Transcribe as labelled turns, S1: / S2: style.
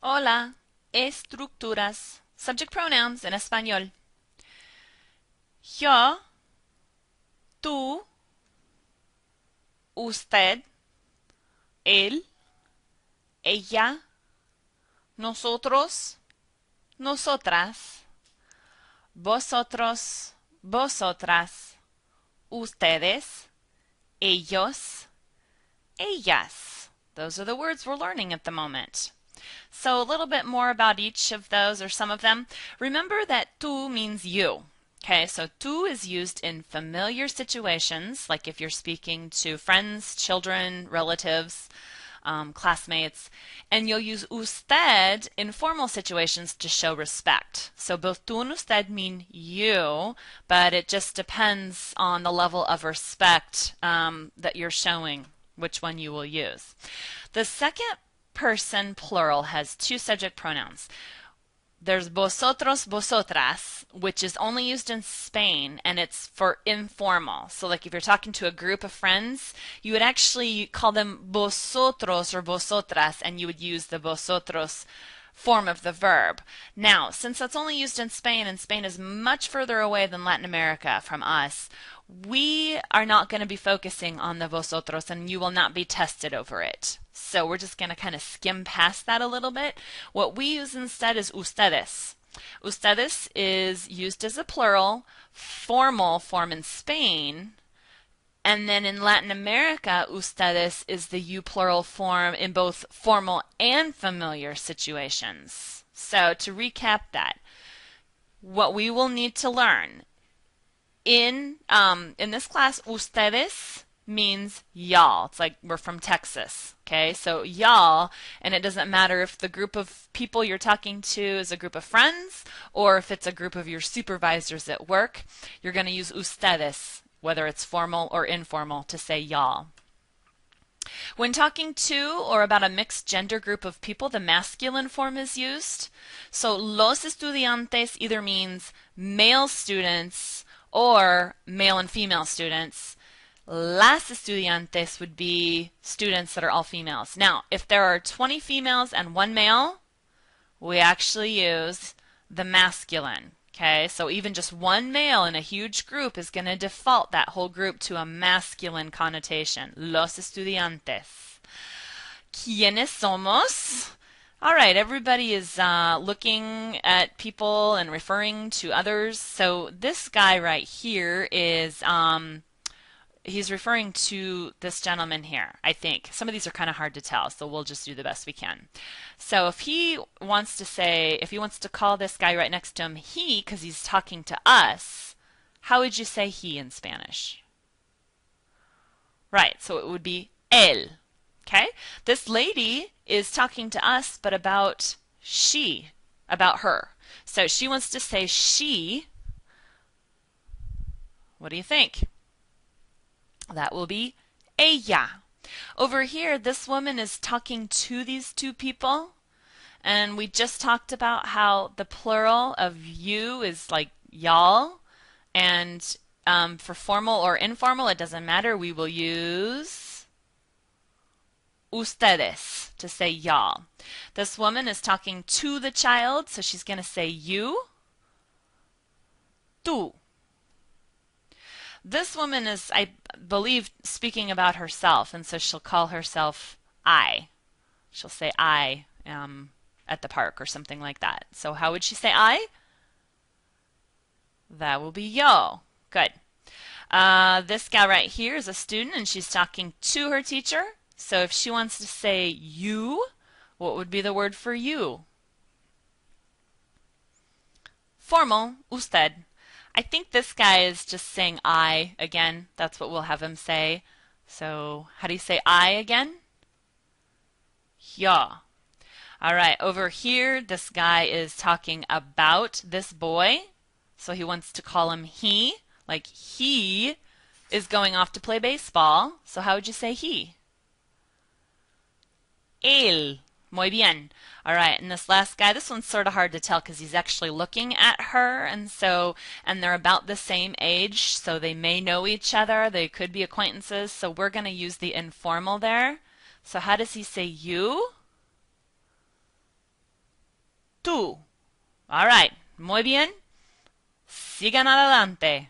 S1: Hola, estructuras. Subject pronouns en español. Yo, tú, usted, él, ella, nosotros, nosotras, vosotros, vosotras, ustedes, ellos, ellas. Those are the words we're learning at the moment. So a little bit more about each of those or some of them. Remember that tú means you. Okay, so tú is used in familiar situations, like if you're speaking to friends, children, relatives, classmates, and you'll use usted in formal situations to show respect. So both tú and usted mean you, but it just depends on the level of respect that you're showing, which one you will use. The second person plural has two subject pronouns. There's vosotros, vosotras, which is only used in Spain, and it's for informal. So, like if you're talking to a group of friends, you would actually call them vosotros or vosotras, and you would use the vosotros form of the verb. Now, since that's only used in Spain, and Spain is much further away than Latin America from us, we are not going to be focusing on the vosotros, and you will not be tested over it. So we're just going to kind of skim past that a little bit. What we use instead is ustedes. Ustedes is used as a plural, formal form in Spain, and then in Latin America, ustedes is the you plural form in both formal and familiar situations. So to recap that, what we will need to learn in this class, ustedes means y'all. It's like we're from Texas. Okay, so y'all, and it doesn't matter if the group of people you're talking to is a group of friends or if it's a group of your supervisors at work, you're going to use ustedes, whether it's formal or informal, to say y'all. When talking to or about a mixed gender group of people, the masculine form is used. So los estudiantes either means male students or male and female students. Las estudiantes would be students that are all females. Now, if there are 20 females and one male, we actually use the masculine. Okay, so even just one male in a huge group is going to default that whole group to a masculine connotation. Los estudiantes. ¿Quiénes somos? All right, everybody is looking at people and referring to others. So this guy right here is he's referring to this gentleman here, I think. Some of these are kind of hard to tell, so we'll just do the best we can. So if he wants to call this guy right next to him he, because he's talking to us, how would you say he in Spanish? Right, so it would be él. Okay? This lady is talking to us, but about her. So she wants to say she. What do you think? That will be ella. Over here, this woman is talking to these two people, and we just talked about how the plural of you is like y'all, and for formal or informal, it doesn't matter. We will use ustedes to say y'all. This woman is talking to the child, so she's going to say you, tú. This woman is, I believe, speaking about herself, and so she'll call herself I. She'll say I at the park or something like that. So how would she say I? That will be yo. Good. This gal right here is a student, and she's talking to her teacher. So if she wants to say you, what would be the word for you? Formal, usted. I think this guy is just saying I again. That's what we'll have him say. So how do you say I again? Ja. All right, over here, this guy is talking about this boy. So he wants to call him he, like he is going off to play baseball. So how would you say he? Él. Muy bien. All right, and this last guy, this one's sort of hard to tell because he's actually looking at her, and they're about the same age, so they may know each other. They could be acquaintances, so we're going to use the informal there. So how does he say you? Su. All right. Muy bien. Sigan adelante.